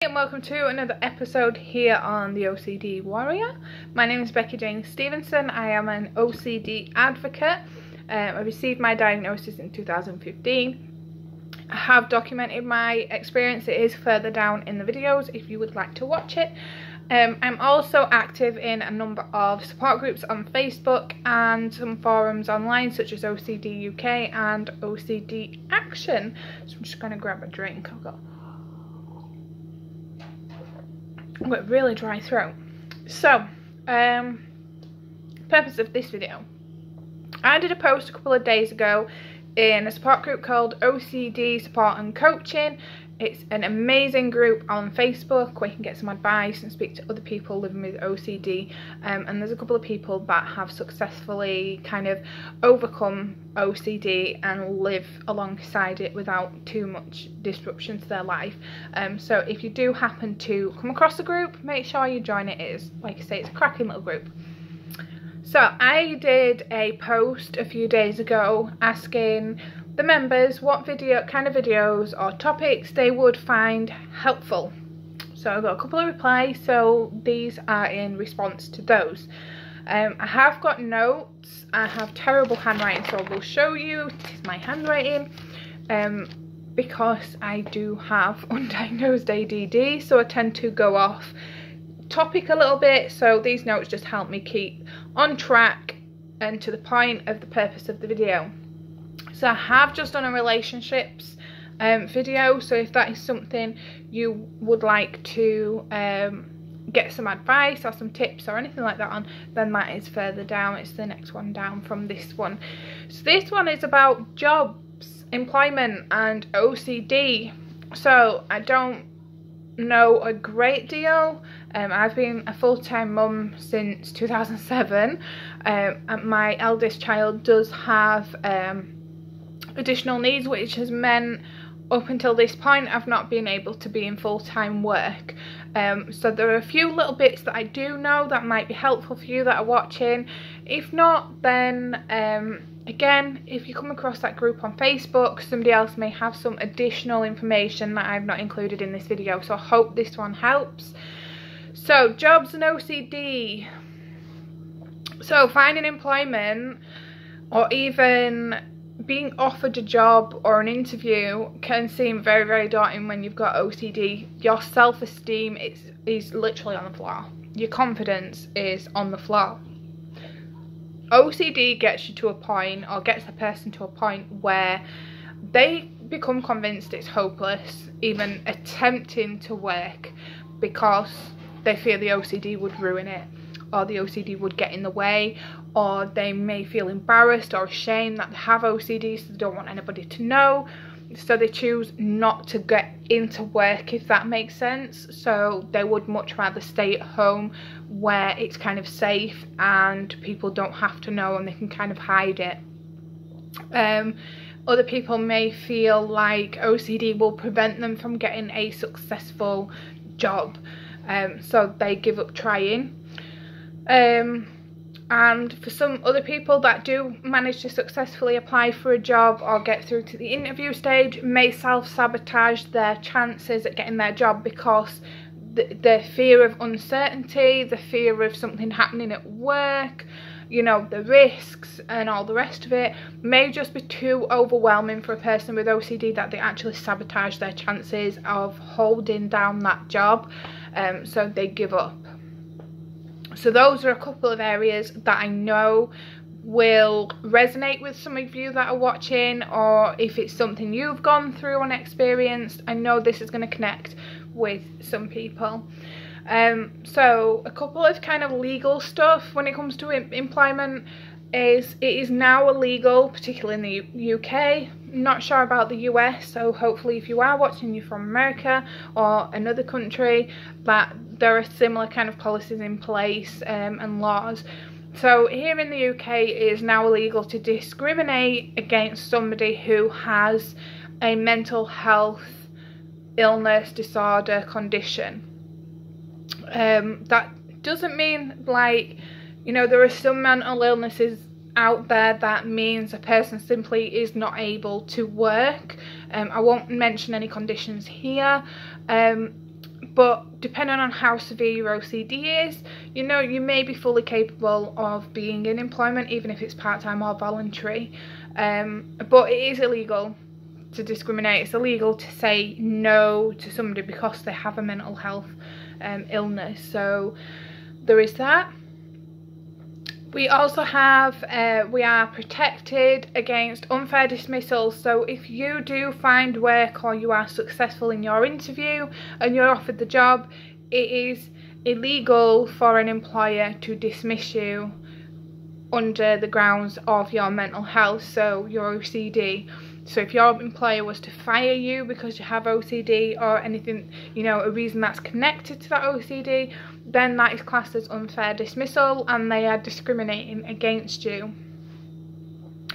And welcome to another episode here on the OCD Warrior. My name is Becky Jane Stevenson. I am an OCD advocate. I received my diagnosis in 2015. I have documented my experience. It is further down in the videos if you would like to watch it. I'm also active in a number of support groups on Facebook and some forums online such as OCD UK and OCD Action. So I'm just going to grab a drink. I've got a really dry throat. So, purpose of this video. I did a post a couple of days ago in a support group called OCD Support and Coaching. It's an amazing group on Facebook where you can get some advice and speak to other people living with OCD, and there's a couple of people that have successfully kind of overcome OCD and live alongside it without too much disruption to their life. So if you do happen to come across the group, make sure you join it. It is, like I say, it's a cracking little group. So I did a post a few days ago asking the members what kind of videos or topics they would find helpful. So I got a couple of replies, so these are in response to those. I have got notes. I have terrible handwriting, so I will show you. This is my handwriting because I do have undiagnosed ADD, so I tend to go off topic a little bit, so these notes just help me keep on track and to the point of the purpose of the video. So I have just done a relationships video, so if that is something you would like to get some advice or some tips or anything like that on, then that is further down. It's the next one down from this one. So this one is about jobs, employment and OCD. So I don't know a great deal. I've been a full-time mum since 2007. And my eldest child does have additional needs, which has meant up until this point I've not been able to be in full-time work. So there are a few little bits that I do know that might be helpful for you that are watching. If not, then again, if you come across that group on Facebook, somebody else may have some additional information that I've not included in this video, so I hope this one helps. So, jobs and OCD. So finding employment or even being offered a job or an interview can seem very, very daunting when you've got OCD. Your self-esteem is literally on the floor. Your confidence is on the floor. OCD gets you to a point, or gets the person to a point where they become convinced it's hopeless even attempting to work because they fear the OCD would ruin it, or the OCD would get in the way, or they may feel embarrassed or ashamed that they have OCD, so they don't want anybody to know, so they choose not to get into work, if that makes sense. So they would much rather stay at home where it's kind of safe and people don't have to know and they can kind of hide it. Other people may feel like OCD will prevent them from getting a successful job, so they give up trying. And for some other people that do manage to successfully apply for a job or get through to the interview stage, may self-sabotage their chances at getting their job because the fear of uncertainty, the fear of something happening at work, you know, the risks and all the rest of it may just be too overwhelming for a person with OCD that they actually sabotage their chances of holding down that job, so they give up. So those are a couple of areas that I know will resonate with some of you that are watching, or if it's something you've gone through and experienced, I know this is going to connect with some people. So a couple of kind of legal stuff when it comes to employment is it is now illegal, particularly in the UK. Not sure about the US, so hopefully if you are watching, you're from America or another country, that there are similar kind of policies in place and laws. So here in the UK it is now illegal to discriminate against somebody who has a mental health illness, disorder, condition. That doesn't mean, like, you know, there are some mental illnesses out there that means a person simply is not able to work. I won't mention any conditions here. But depending on how severe your OCD is, you know, you may be fully capable of being in employment, even if it's part-time or voluntary. But it is illegal to discriminate. It's illegal to say no to somebody because they have a mental health illness. So there is that. We also have, we are protected against unfair dismissals. So if you do find work or you are successful in your interview and you're offered the job, it is illegal for an employer to dismiss you under the grounds of your mental health, so your OCD. So if your employer was to fire you because you have OCD or anything, you know, a reason that's connected to that OCD, then that is classed as unfair dismissal and they are discriminating against you.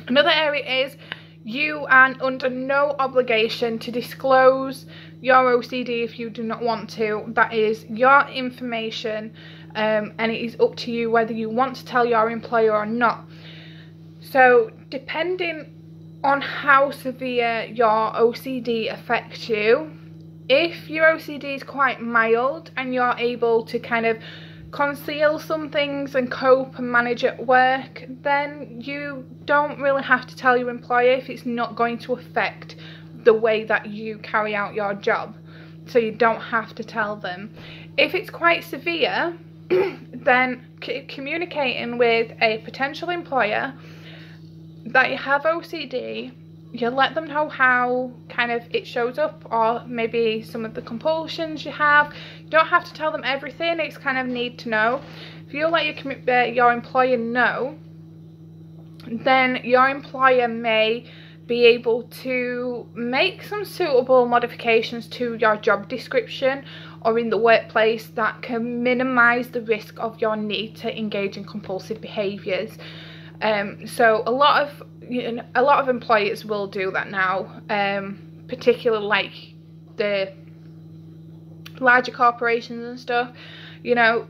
Another area is you are under no obligation to disclose your OCD if you do not want to. That is your information, and it is up to you whether you want to tell your employer or not. So depending on how severe your OCD affects you, if your OCD is quite mild and you're able to kind of conceal some things and cope and manage at work, then you don't really have to tell your employer if it's not going to affect the way that you carry out your job. So you don't have to tell them. If it's quite severe, then communicating with a potential employer that you have OCD, you let them know how kind of it shows up, or maybe some of the compulsions you have. You don't have to tell them everything, it's kind of need to know. If you let your employer know, then your employer may be able to make some suitable modifications to your job description or in the workplace that can minimise the risk of your need to engage in compulsive behaviours. So a lot of employers will do that now, particularly like the larger corporations and stuff. You know,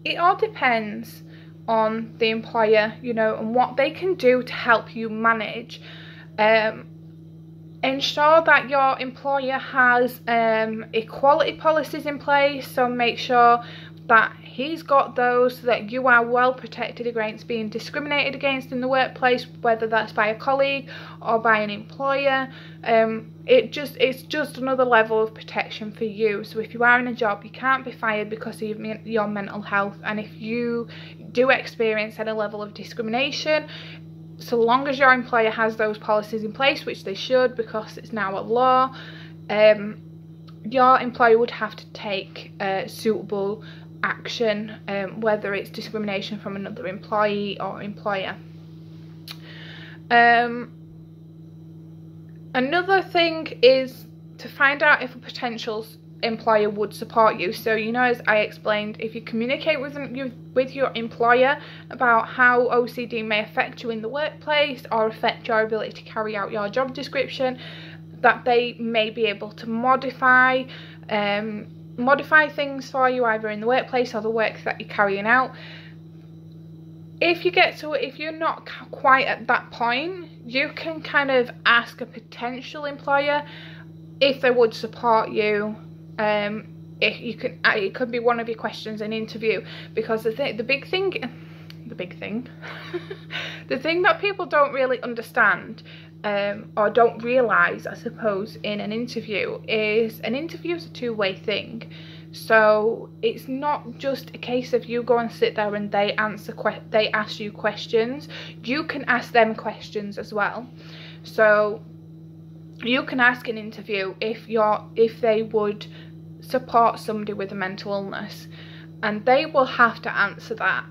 it all depends on the employer, you know, and what they can do to help you manage. Ensure that your employer has equality policies in place, so make sure that he's got those so that you are well protected against being discriminated against in the workplace, whether that's by a colleague or by an employer. It's just another level of protection for you. So if you are in a job, you can't be fired because of your mental health, and if you do experience any level of discrimination, so long as your employer has those policies in place, which they should because it's now a law, your employer would have to take suitable action, whether it's discrimination from another employee or employer. Another thing is to find out if a potential employer would support you. So, you know, as I explained, if you communicate with your employer about how OCD may affect you in the workplace or affect your ability to carry out your job description, that they may be able to modify things for you either in the workplace or the work that you're carrying out. If you're not quite at that point, you can kind of ask a potential employer if they would support you. It could be one of your questions in interview, because the big thing the thing that people don't really understand or don't realise, I suppose, in an interview is an interview is a two-way thing. So it's not just a case of you go and sit there and they ask you questions. You can ask them questions as well. So you can ask an interview if they would support somebody with a mental illness, and they will have to answer that.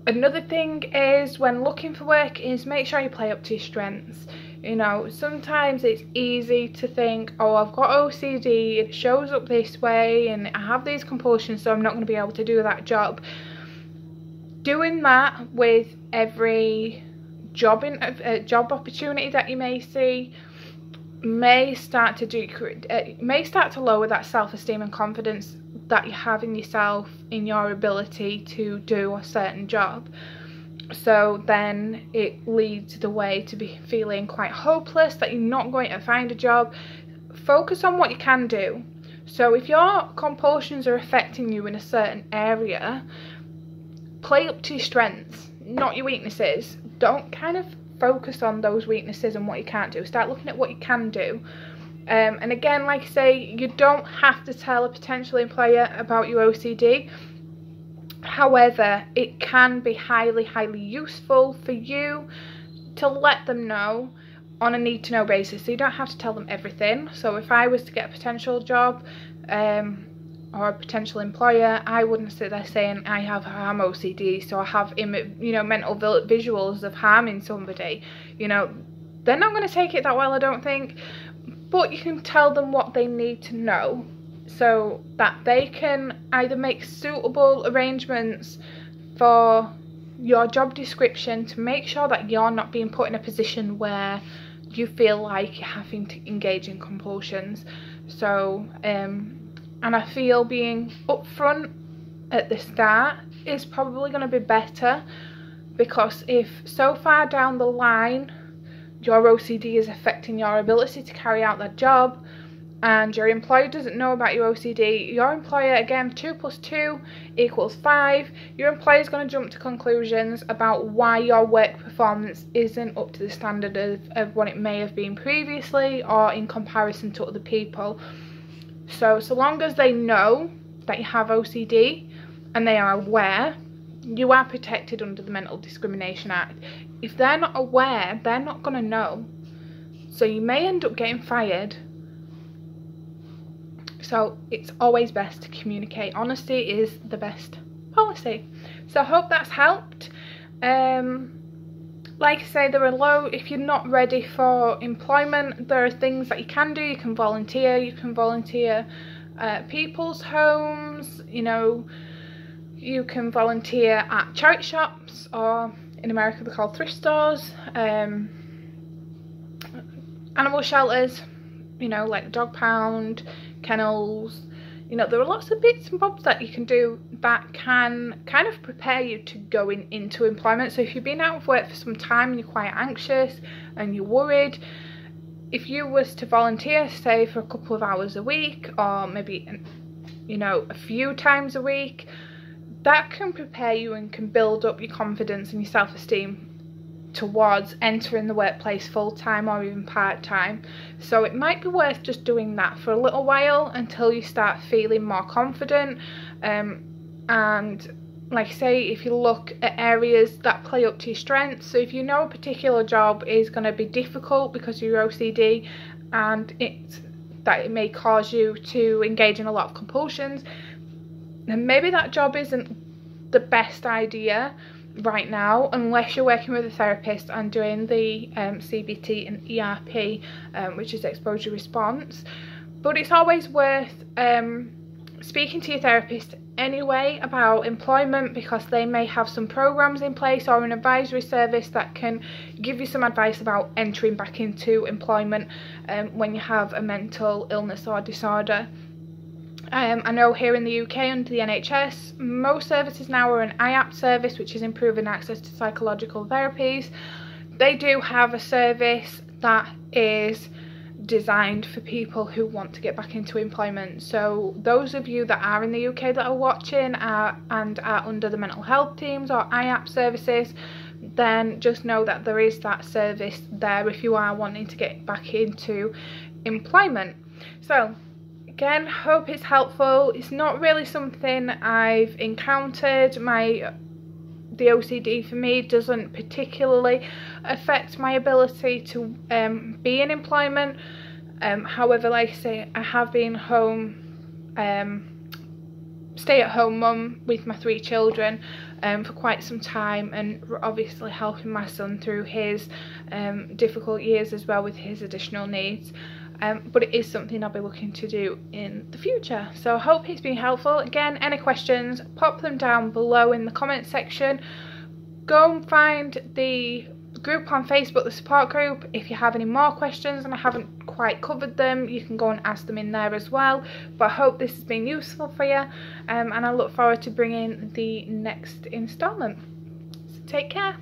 Another thing is, when looking for work, is make sure you play up to your strengths. You know, sometimes it's easy to think, oh, I've got OCD, it shows up this way, and I have these compulsions, so I'm not going to be able to do that job. Doing that with every job opportunity that you may see may start to lower that self-esteem and confidence that you have in yourself, in your ability to do a certain job. So then it leads the way to be feeling quite hopeless that you're not going to find a job, focus on what you can do. So if your compulsions are affecting you in a certain area, play up to your strengths, not your weaknesses. Don't kind of focus on those weaknesses and what you can't do. Start looking at what you can do. And again, like I say, you don't have to tell a potential employer about your OCD. However, it can be highly useful for you to let them know on a need-to-know basis. So you don't have to tell them everything. So if I was to get a potential job or a potential employer, I wouldn't sit there saying I have harm OCD, so I have mental visuals of harming somebody. They're not going to take it that well, I don't think. But you can tell them what they need to know so that they can either make suitable arrangements for your job description to make sure that you're not being put in a position where you feel like you're having to engage in compulsions. So and I feel being upfront at the start is probably going to be better, because if so far down the line your OCD is affecting your ability to carry out that job and your employer doesn't know about your OCD, your employer, again, 2 + 2 = 5, your employer is going to jump to conclusions about why your work performance isn't up to the standard of what it may have been previously or in comparison to other people. So long as they know that you have OCD and they are aware, you are protected under the Mental Discrimination Act. If they're not aware, they're not going to know. So you may end up getting fired. So it's always best to communicate. Honesty is the best policy. So I hope that's helped. Like I say, there are if you're not ready for employment, there are things that you can do. You can volunteer at people's homes, you can volunteer at charity shops, or in America they're called thrift stores, animal shelters, like dog pound, kennels. There are lots of bits and bobs that you can do that can kind of prepare you to going into employment. So if you've been out of work for some time and you're quite anxious and you're worried, if you was to volunteer, say for a couple of hours a week, or maybe a few times a week, that can prepare you and can build up your confidence and your self-esteem towards entering the workplace full-time or even part-time. So it might be worth just doing that for a little while until you start feeling more confident. And like I say, if you look at areas that play up to your strengths, so if you know a particular job is going to be difficult because of your OCD and it may cause you to engage in a lot of compulsions, then maybe that job isn't the best idea right now, unless you're working with a therapist and doing the CBT and ERP, which is exposure response. But it's always worth speaking to your therapist anyway about employment, because they may have some programs in place or an advisory service that can give you some advice about entering back into employment when you have a mental illness or disorder. I know here in the UK under the NHS, most services now are an IAP service, which is improving access to psychological therapies. They do have a service that is designed for people who want to get back into employment. So those of you that are in the UK that are watching and are under the mental health teams or IAP services, then just know that there is that service there if you are wanting to get back into employment. So again, hope it's helpful. It's not really something I've encountered. The OCD for me doesn't particularly affect my ability to be in employment. However, like I say, I have been home, stay-at-home mum with my 3 children for quite some time, and obviously helping my son through his difficult years as well with his additional needs. But it is something I'll be looking to do in the future. So I hope it's been helpful. Again, any questions, pop them down below in the comment section. Go and find the group on Facebook, the support group. If you have any more questions and I haven't quite covered them, you can go and ask them in there as well. But I hope this has been useful for you, and I look forward to bringing the next instalment. So take care.